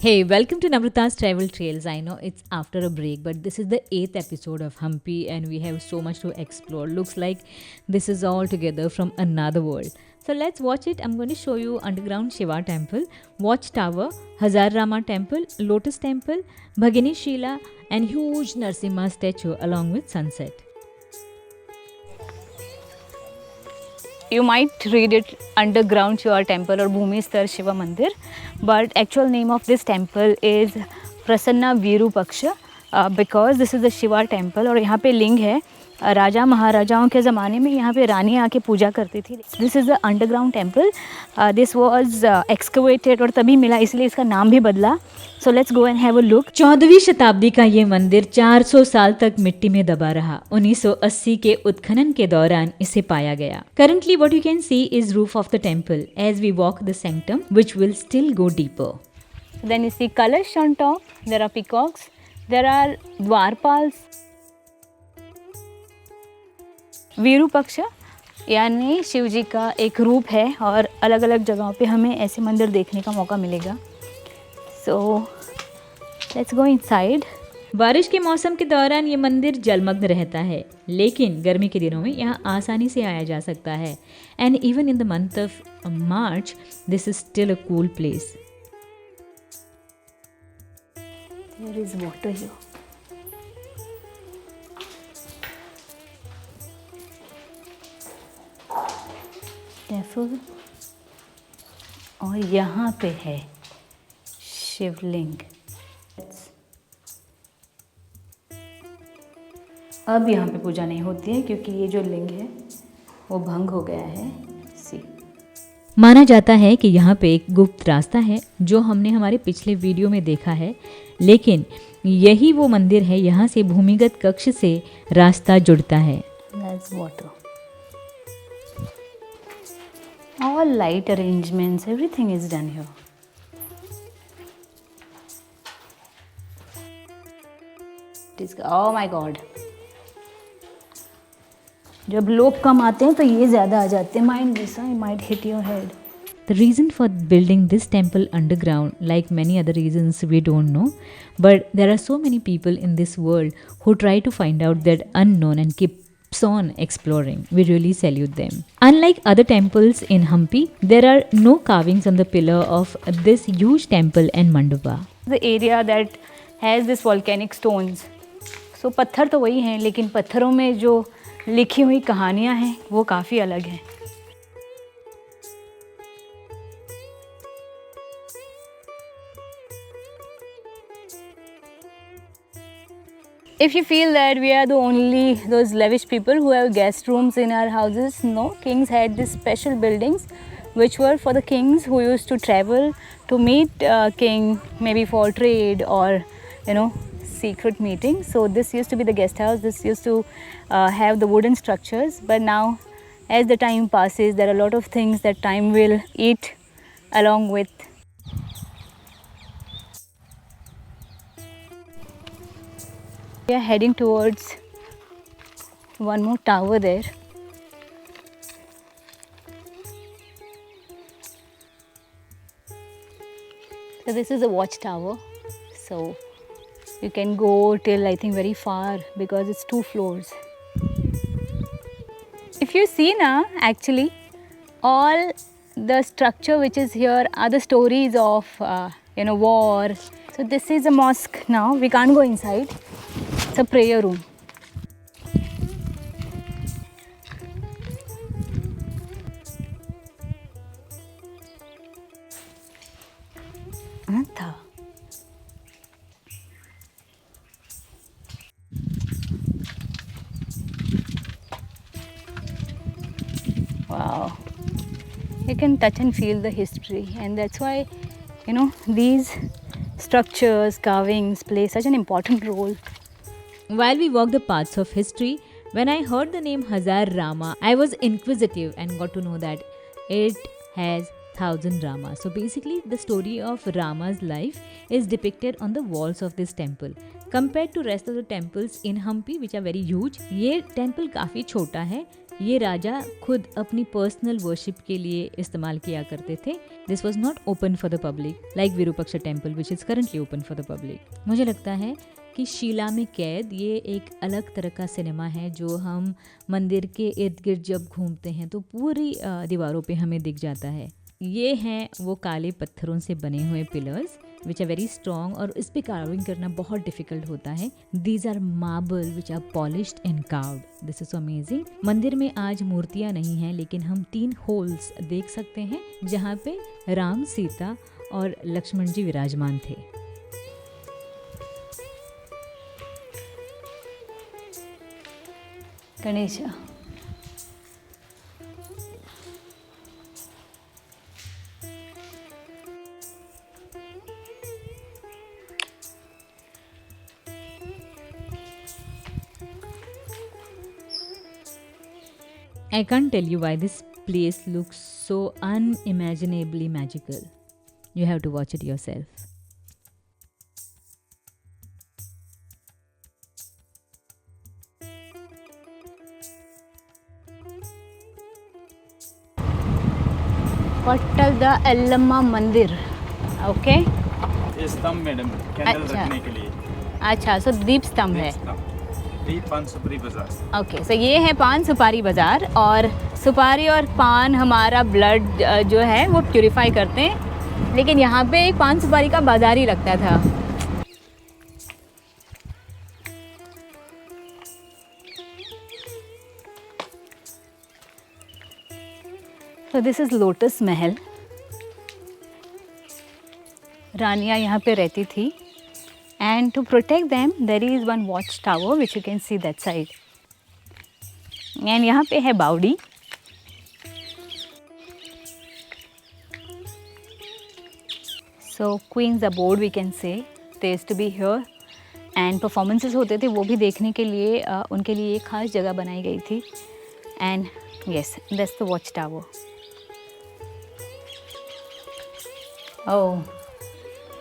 Hey, welcome to Namrata's Travel Trails. I know it's after a break, but this is the 8th episode of Hampi and we have so much to explore. Looks like this is all together from another world. So let's watch it. I'm going to show you underground Shiva temple, watchtower, Hazar Rama temple, lotus temple, Bhagini Shila, and huge Narsimha statue along with sunset. You might read it underground Shiva temple or Bhumi Star Shiva Mandir, but actual name of this temple is Prasanna Virupaksha because this is the Shiva temple और यहाँ पे लिंग है राजा महाराजाओं के ज़माने में यहाँ पे रानी आके पूजा करती थी. This is the underground temple. This was excavated और तभी मिला इसलिए इसका नाम भी बदला. So let's go and have a look. 14वीं शताब्दी का ये मंदिर 400 साल तक मिट्टी में दबा रहा. 1980 के उत्खनन के दौरान इसे पाया गया. Currently what you can see is roof of the temple as we walk the sanctum which will still go deeper. Then you see Kalash on top. There are peacocks. There are Dwarpals. वीरूपक्ष यानी शिव जी का एक रूप है और अलग अलग जगहों पे हमें ऐसे मंदिर देखने का मौका मिलेगा. So let's go inside. बारिश के मौसम के दौरान ये मंदिर जलमग्न रहता है, लेकिन गर्मी के दिनों में यहाँ आसानी से आया जा सकता है. And even in the month of March this is still a cool place. There is water here. टेफल और यहाँ पे है शिवलिंग. अब यहाँ पे पूजा नहीं होती है क्योंकि ये जो लिंग है वो भंग हो गया है. सी माना जाता है कि यहाँ पे एक गुप्त रास्ता है जो हमने हमारे पिछले वीडियो में देखा है, लेकिन यही वो मंदिर है. यहाँ से भूमिगत कक्ष से रास्ता जुड़ता है. That's water. All light arrangements, everything is done here. Oh my God. जब लोग कम आते हैं तो ये ज़्यादा आ जाते हैं. Mind this, I might hit your head. The reason for building this temple underground, like many other reasons we don't know, but there are so many people in this world who try to find out that unknown and keeps on exploring. We really salute them. Unlike other temples in Hampi, there are no carvings on the pillar of this huge temple and mandapa. The area that has this volcanic stones. So पत्थर तो वही हैं लेकिन पत्थरों में जो लिखी हुई कहानियाँ हैं वो काफ़ी अलग हैं. If you feel that we are the only those lavish people who have guest rooms in our houses, no, kings had these special buildings which were for the kings who used to travel to meet king, maybe for trade or secret meetings. So this used to be the guest house. This used to have the wooden structures, but now as the time passes there are a lot of things that time will eat along with. We are heading towards one more tower there. So this is a watchtower. So you can go till I think very far because it's 2 floors. If you see now, actually all the structure which is here are the stories of war. So this is a mosque now. We can't go inside. It's a prayer room. था. Wow. You can touch and feel the history, and that's why these structures, carvings play such an important role. While we walk the paths of history, when I heard the name Hazar Rama, I was inquisitive and got to know that it has 1000 Ramas. So basically the story of Rama's life is depicted on the walls of this temple. Compared to rest of the temples in Hampi which are very huge, ये temple काफ़ी छोटा है, ये राजा खुद अपनी personal worship के लिए इस्तेमाल किया करते थे. This was not open for the public like Virupaksha temple which is currently open for the public. मुझे लगता है कि शीला में कैद ये एक अलग तरह का सिनेमा है जो हम मंदिर के इर्द गिर्द जब घूमते हैं तो पूरी दीवारों पे हमें दिख जाता है. ये हैं वो काले पत्थरों से बने हुए pillars which are very strong और इस पे कार्विंग करना बहुत डिफिकल्ट होता है. These are marble which are polished and carved. This is amazing. मंदिर में आज मूर्तियाँ नहीं हैं लेकिन हम 3 होल्स देख सकते हैं जहाँ पे राम, सीता और लक्ष्मण जी विराजमान थे. Ganesha. I can't tell you why this place looks so unimaginably magical. You have to watch it yourself. पट्टल द एल्लम्मा मंदिर. ओके. ये स्तंभ मैडम कैंडल अच्छा. रखने के लिए. अच्छा, सो दीप स्तंभ है. दीप पान सुपारी बाजार. ओके, सो ये है पान सुपारी बाज़ार. और सुपारी और पान हमारा ब्लड जो है वो प्यूरिफाई करते हैं, लेकिन यहाँ पे एक पान सुपारी का बाज़ार ही लगता था. So this is लोटस महल. रानियाँ यहाँ पे रहती थी. And to protect them, there is one watchtower which you can see that side. And यहाँ पे है बावड़ी. So Queen's Abode we can say they used to be here. And performances होते थे वो भी देखने के लिए उनके लिए एक खास जगह बनाई गई थी. And yes, that's the watchtower. Oh.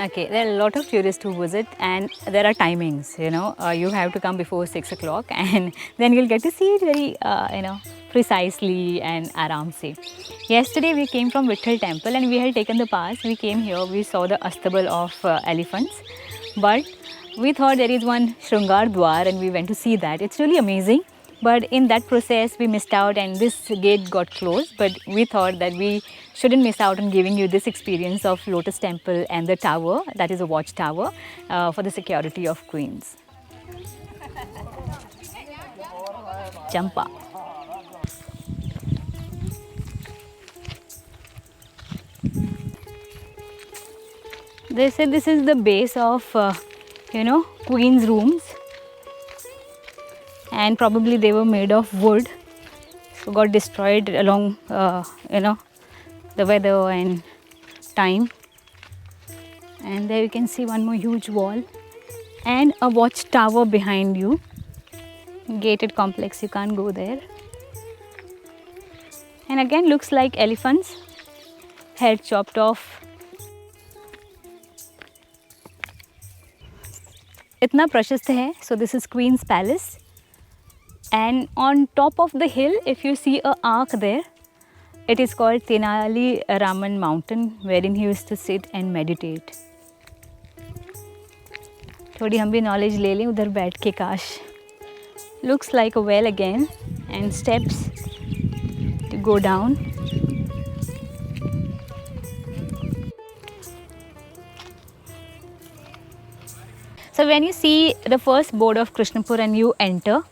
Okay, there are a lot of tourists who visit and there are timings, you know, you have to come before 6 o'clock and then you'll get to see it very, precisely and aram se. Yesterday we came from Vitthal temple and we had taken the pass. We came here, we saw the astabal of elephants, but we thought there is one Shrungar Dwar and we went to see that. It's really amazing. But in that process we missed out and this gate got closed, but we thought that we shouldn't miss out on giving you this experience of Lotus Temple and the tower, that is a watchtower, for the security of queens. Champa. They said this is the base of, queen's rooms. And probably they were made of wood, so got destroyed along the weather and time. And there you can see one more huge wall and a watchtower behind you. Gated complex, you can't go there. And again looks like elephants, head chopped off. Itna prashast hai. So this is Queen's Palace. And on top of the hill, if you see a arc there, it is called Tenali Raman Mountain, wherein he used to sit and meditate. थोड़ी हम भी knowledge ले लें उधर बैठ के काश. Looks like a well again and steps to go down. So when you see the first board of Krishnapur and you enter,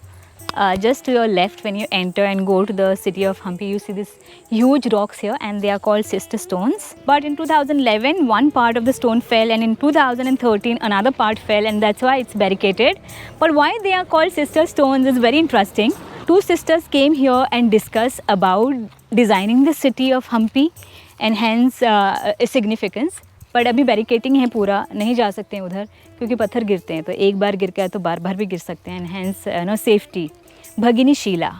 just to your left when you enter and go to the city of Hampi, you see these huge rocks here and they are called sister stones. But in 2011 one part of the stone fell and in 2013 another part fell and that's why it's barricaded. But why they are called sister stones is very interesting. Two sisters came here and discussed about designing the city of Hampi and hence its significance. But अभी barricading है पूरा, नहीं जा सकते हैं उधर क्योंकि पत्थर गिरते हैं, तो एक बार गिर गया तो बार बार भी गिर सकते हैं. Hence no safety. भगिनी शीला.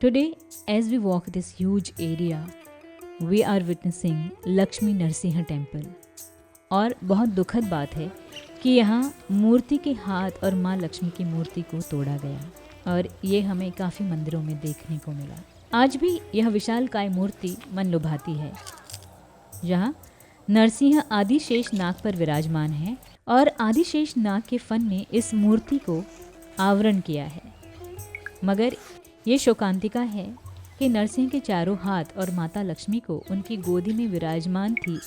Today, as we walk this huge area, we are witnessing Lakshmi Narasimha temple. और बहुत दुखद बात है कि यहाँ मूर्ति के हाथ और माँ लक्ष्मी की मूर्ति को तोड़ा गया और ये हमें काफ़ी मंदिरों में देखने को मिला। आज भी यह विशालकाय मूर्ति मन लुभाती है, जहाँ नरसिंह आदिशेष नाग पर विराजमान है और आदिशेष नाग के फन ने इस मूर्ति को आवरण किया है। मगर ये शोकांतिका है कि नरसिंह के चारों हाथ और माता लक्ष्मी को उनकी गोदी में विराजमान थी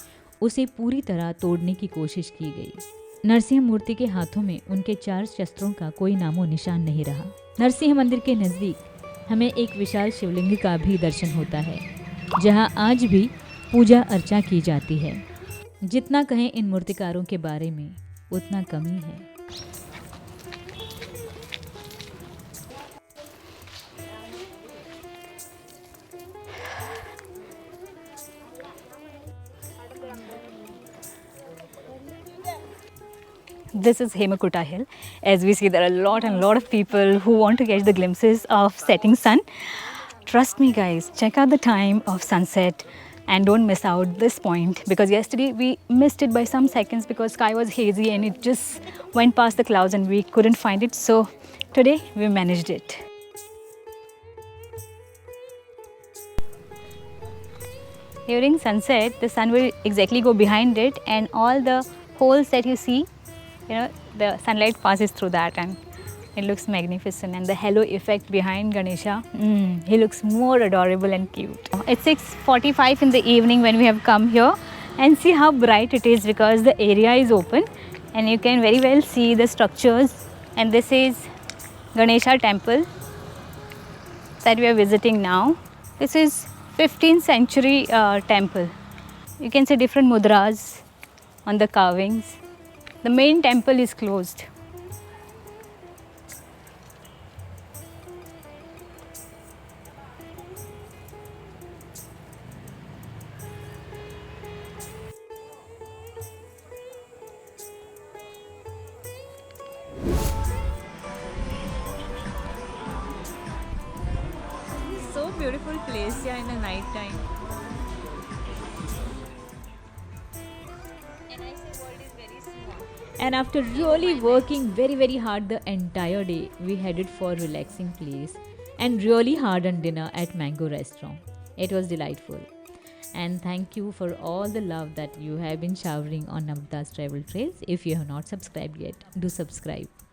उसे पूरी तरह तोड़ने की कोशिश की गई। नरसिंह मूर्ति के हाथों में उनके 4 शस्त्रों का कोई नामो निशान नहीं रहा। नरसिंह मंदिर के नज़दीक हमें एक विशाल शिवलिंग का भी दर्शन होता है, जहां आज भी पूजा अर्चा की जाती है। जितना कहें इन मूर्तिकारों के बारे में उतना कम ही है। This is Hemakuta Hill. As we see, there are a lot of people who want to catch the glimpses of setting sun. Trust me guys, check out the time of sunset and don't miss out this point, because yesterday we missed it by some seconds because sky was hazy and it just went past the clouds and we couldn't find it. So today we managed it. During sunset, the sun will exactly go behind it and all the holes that you see, the sunlight passes through that and it looks magnificent. And the halo effect behind Ganesha, he looks more adorable and cute. It's 6:45 in the evening when we have come here, and see how bright it is because the area is open and you can very well see the structures. And this is Ganesha temple that we are visiting now. This is 15th century temple. You can see different mudras on the carvings. The main temple is closed. So beautiful place here in the night time. And after really working very hard the entire day, we headed for relaxing place and really hard on dinner at Mango Restaurant. It was delightful. And thank you for all the love that you have been showering on Navda's Travel Trails. If you have not subscribed yet, do subscribe.